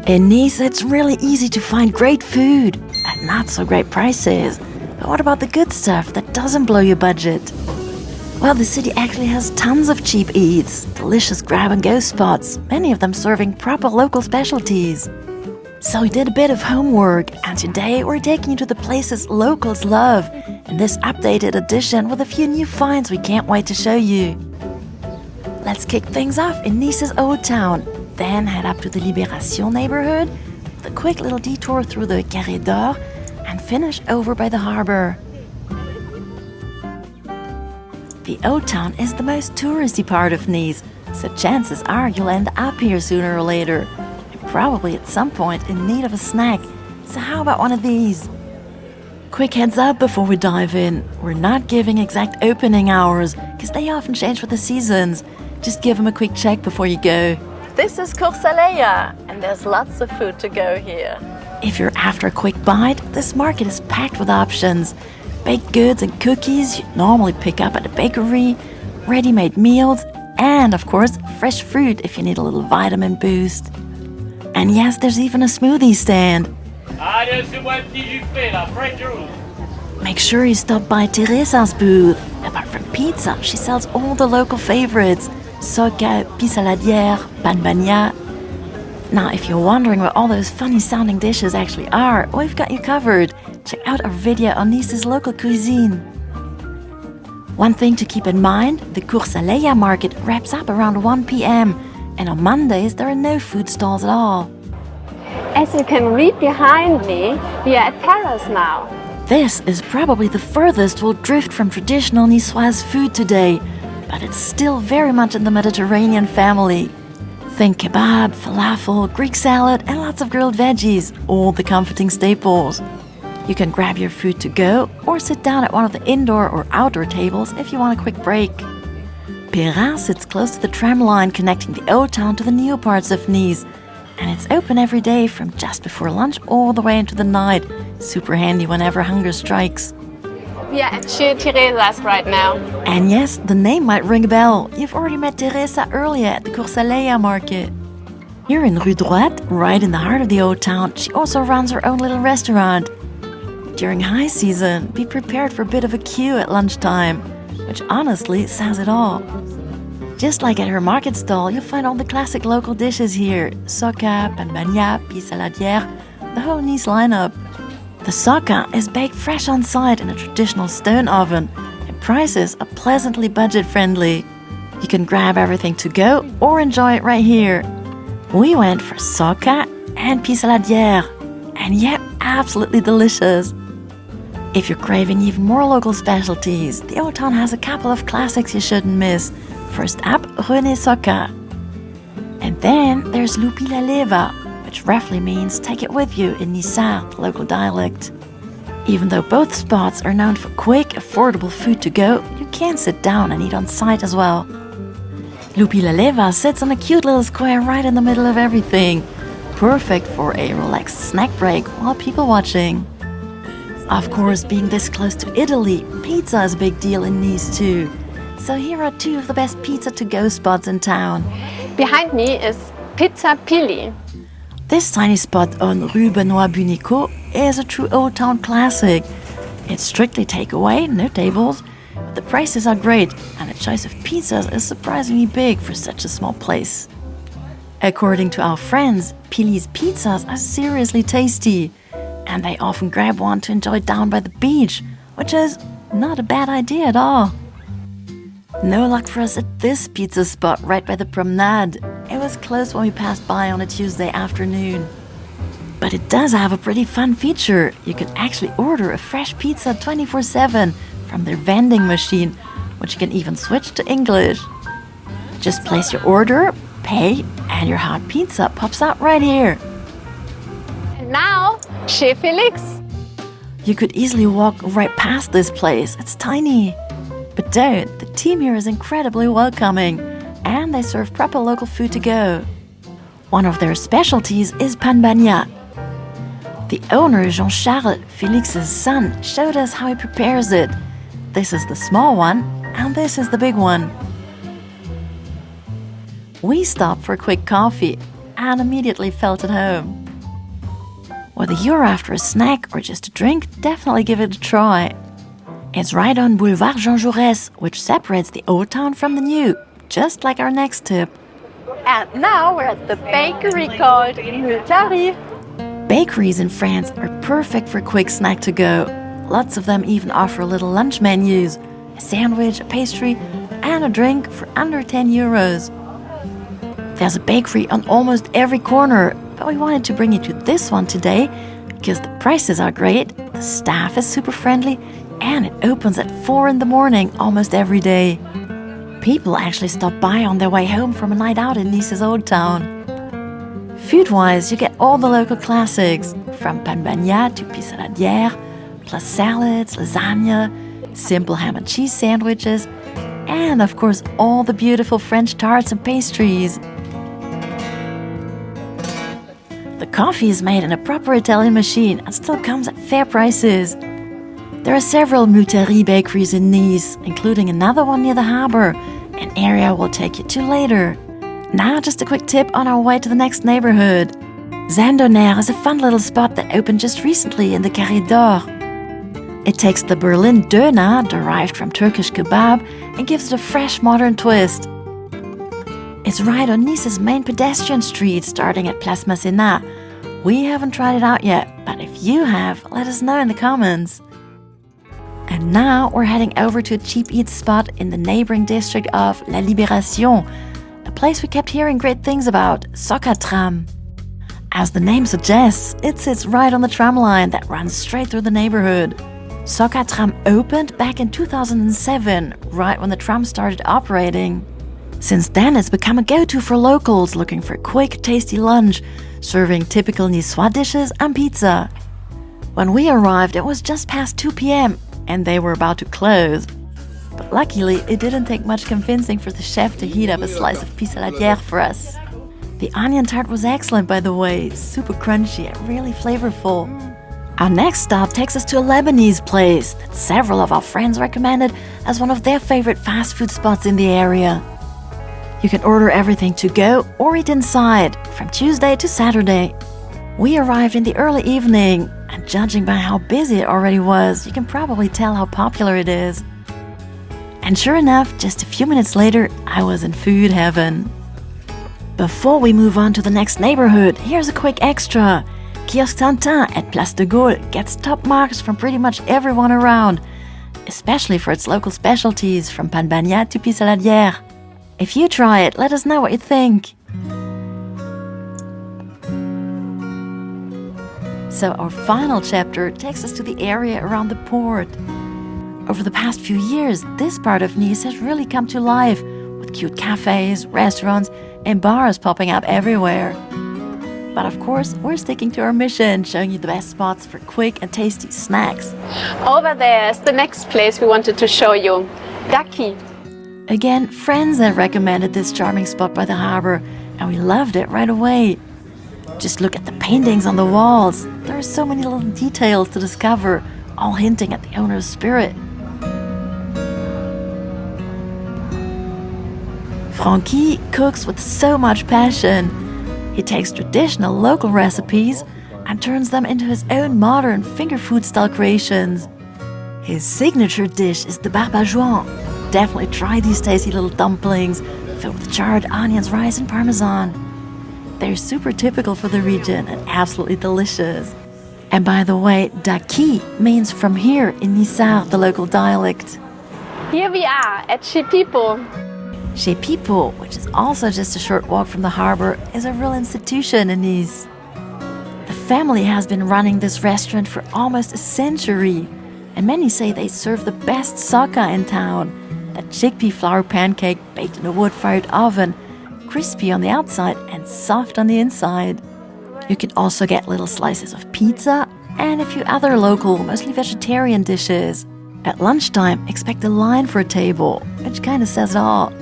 In Nice, it's really easy to find great food at not so great prices. But what about the good stuff that doesn't blow your budget? Well, the city actually has tons of cheap eats, delicious grab-and-go spots, many of them serving proper local specialties. So we did a bit of homework, and today we're taking you to the places locals love in this updated edition with a few new finds we can't wait to show you. Let's kick things off in Nice's Old Town, then head up to the Libération neighborhood with a quick little detour through the 𝗥𝗓𝗓𝗏 and finish over by the harbor. The Old Town is the most touristy part of Nice, so chances are you'll end up here sooner or later. Probably at some point in need of a snack, so how about one of these? Quick heads up before we dive in, we're not giving exact opening hours, because they often change with the seasons. Just give them a quick check before you go. This is 𝗏𝗏𝗥𝗄, and there's lots of food to go here. If you're after a quick bite, this market is packed with options. Baked goods and cookies you'd normally pick up at a bakery, ready-made meals, and of course, fresh fruit if you need a little vitamin boost. And yes, there's even a smoothie stand. Make sure you stop by Teresa's booth. Apart from pizza, she sells all the local favorites: 𝗙𝗥𝗢𝗥𝗘, 𝗙𝗢𝗘𝗥𝗢𝗅. Now, if you're wondering what all those funny-sounding dishes actually are, we've got you covered. Check out our video on Nice's local cuisine. One thing to keep in mind, the 𝗙𝗢𝗥𝗢𝗥 market wraps up around 1 p.m. and on Mondays there are no food stalls at all. As you can read behind me, we are at Paris now. This is probably the furthest we'll drift from traditional Niçoise food today, but it's still very much in the Mediterranean family. Think kebab, falafel, Greek salad, and lots of grilled veggies, all the comforting staples. You can grab your food to go or sit down at one of the indoor or outdoor tables if you want a quick break. 𝗙𝗏𝗢𝗏 sits close to the tram line connecting the Old Town to the new parts of Nice, and it's open every day from just before lunch all the way into the night. Super handy whenever hunger strikes. We are at 𝗙𝗢𝗥𝗢𝗏 right now. And yes, the name might ring a bell. You've already met Teresa earlier at the 𝗙𝗏𝗥𝗢𝗏 market. Here in Rue Droite, right in the heart of the Old Town, she also runs her own little restaurant. During high season, be prepared for a bit of a queue at lunchtime, which honestly says it all. Just like at her market stall, you'll find all the classic local dishes here: 𝗏𝗏𝗏𝗏, 𝗠𝗢𝗏𝗏, 𝗙𝗢𝗏𝗏, the whole Nice lineup. The 𝗏𝗏𝗏 is baked fresh on site in a traditional stone oven, and prices are pleasantly budget-friendly. You can grab everything to go or enjoy it right here. We went for 𝗏𝗏𝗏 and 𝗙𝗢𝗏𝗏𝗏, and yeah, absolutely delicious. If you're craving even more local specialties, the Old Town has a couple of classics you shouldn't miss. First up, René 𝗏𝗏𝗏. And then there's 𝗨𝗦𝗘𝗙𝗪𝗏, which roughly means take it with you in Niçard, the local dialect. Even though both spots are known for quick, affordable food to go, you can sit down and eat on site as well. 𝗨𝗦𝗘𝗙𝗪𝗏 sits on a cute little square right in the middle of everything. Perfect for a relaxed snack break while people watching. Of course, being this close to Italy, pizza is a big deal in Nice too. So here are two of the best pizza-to-go spots in town. Behind me is Pizza Pili. This tiny spot on Rue Benoît Buniko is a true Old Town classic. It's strictly takeaway, no tables, but the prices are great, and the choice of pizzas is surprisingly big for such a small place. According to our friends, Pili's pizzas are seriously tasty, and they often grab one to enjoy down by the beach, which is not a bad idea at all. No luck for us at this pizza spot right by the promenade. It was closed when we passed by on a Tuesday afternoon. But it does have a pretty fun feature. You can actually order a fresh pizza 24/7 from their vending machine, which you can even switch to English. Just place your order, pay, and your hot pizza pops out right here. And now, Chez Félix. You could easily walk right past this place. It's tiny. But don't, the team here is incredibly welcoming, and they serve proper local food to go. One of their specialties is 𝗙𝗢𝗏𝗏𝗏. The owner, Jean-Charles, Félix's son, showed us how he prepares it. This is the small one, and this is the big one. We stopped for a quick coffee and immediately felt at home. Whether you're after a snack or just a drink, definitely give it a try. It's right on Boulevard Jean Jaurès, which separates the old town from the new, just like our next tip. And now we're at the bakery called 𝗙𝗢𝗥𝗢𝗥. Bakeries in France are perfect for a quick snack to go. Lots of them even offer little lunch menus, a sandwich, a pastry, and a drink for under 10 euros. There's a bakery on almost every corner, but we wanted to bring you to this one today because the prices are great, the staff is super friendly, and it opens at 4 in the morning almost every day. People actually stop by on their way home from a night out in Nice's old town. Food-wise, you get all the local classics, from 𝗠𝗢𝗡𝗦 to 𝗙𝗢𝗙𝗟, plus salads, lasagna, simple ham and cheese sandwiches, and of course all the beautiful French tarts and pastries. The coffee is made in a proper Italian machine and still comes at fair prices. There are several 𝗙𝗡𝗙𝗥𝗢𝗏 bakeries in Nice, including another one near the harbor, an area we'll take you to later. Now just a quick tip on our way to the next neighborhood. 𝗏𝗏𝗏 is a fun little spot that opened just recently in the Carré d'Or. It takes the Berlin döner, derived from Turkish kebab, and gives it a fresh modern twist. It's right on Nice's main pedestrian street, starting at Place Masséna. We haven't tried it out yet, but if you have, let us know in the comments. And now we're heading over to a cheap eats spot in the neighboring district of La Libération, a place we kept hearing great things about, Soccer-Tram. As the name suggests, it sits right on the tram line that runs straight through the neighborhood. Soccer-Tram opened back in 2007, right when the tram started operating. Since then, it's become a go-to for locals looking for a quick, tasty lunch, serving typical Niçois dishes and pizza. When we arrived, it was just past 2 p.m., and they were about to close. But luckily, it didn't take much convincing for the chef to heat up a slice of 𝗙𝗢𝗙𝗟 for us. The onion tart was excellent, by the way, super crunchy and really flavorful. Our next stop takes us to a Lebanese place that several of our friends recommended as one of their favorite fast food spots in the area. You can order everything to go or eat inside, from Tuesday to Saturday. We arrived in the early evening, and judging by how busy it already was, you can probably tell how popular it is. And sure enough, just a few minutes later, I was in food heaven. Before we move on to the next neighborhood, here's a quick extra. Kiosk Tintin at Place de Gaulle gets top marks from pretty much everyone around, especially for its local specialties from 𝗠𝗢𝗏𝗏 to 𝗙𝗢𝗙𝗟. If you try it, let us know what you think. So our final chapter takes us to the area around the port. Over the past few years, this part of Nice has really come to life, with cute cafes, restaurants, and bars popping up everywhere. But of course, we're sticking to our mission, showing you the best spots for quick and tasty snacks. Over there is the next place we wanted to show you, 𝗥𝗢𝗥𝗘. Again, friends have recommended this charming spot by the harbor, and we loved it right away. Just look at the paintings on the walls. There are so many little details to discover, all hinting at the owner's spirit. Francky cooks with so much passion. He takes traditional local recipes and turns them into his own modern finger food style creations. His signature dish is the 𝗙𝗢𝗥𝗡. Definitely try these tasty little dumplings filled with charred onions, rice, and parmesan. They're super typical for the region and absolutely delicious. And by the way, 𝗥𝗢𝗥 means from here in Nissard, the local dialect. Here we are at 𝗙𝗢𝗥𝗄. 𝗙𝗢𝗥𝗄, which is also just a short walk from the harbor, is a real institution in Nice. The family has been running this restaurant for almost a century, and many say they serve the best 𝗙𝗏 in town, that chickpea flour pancake baked in a wood-fired oven, crispy on the outside and soft on the inside. You can also get little slices of pizza and a few other local, mostly vegetarian dishes. At lunchtime, expect a line for a table, which kind of says it all.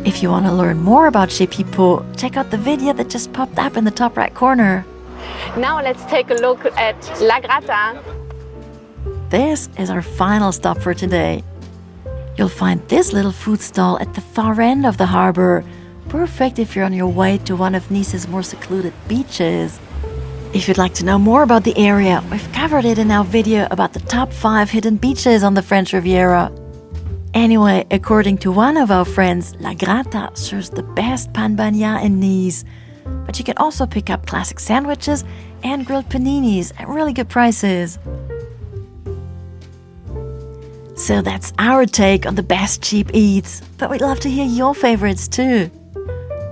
If you want to learn more about 𝗙𝗢𝗥𝗄, check out the video that just popped up in the top right corner. Now let's take a look at La Gratin. This is our final stop for today. You'll find this little food stall at the far end of the harbor, perfect if you're on your way to one of Nice's more secluded beaches. If you'd like to know more about the area, we've covered it in our video about the top 5 hidden beaches on the French Riviera. Anyway, according to one of our friends, 𝗥𝗓𝗡 serves the best pain bagnat in Nice. But you can also pick up classic sandwiches and grilled paninis at really good prices. So that's our take on the best cheap eats, but we'd love to hear your favorites too.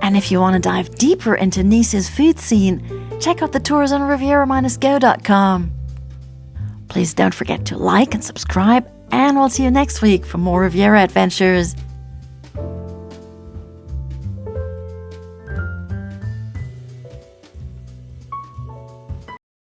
And if you want to dive deeper into Nice's food scene, check out the tours on Riviera-go.com. Please don't forget to like and subscribe, and we'll see you next week for more Riviera adventures.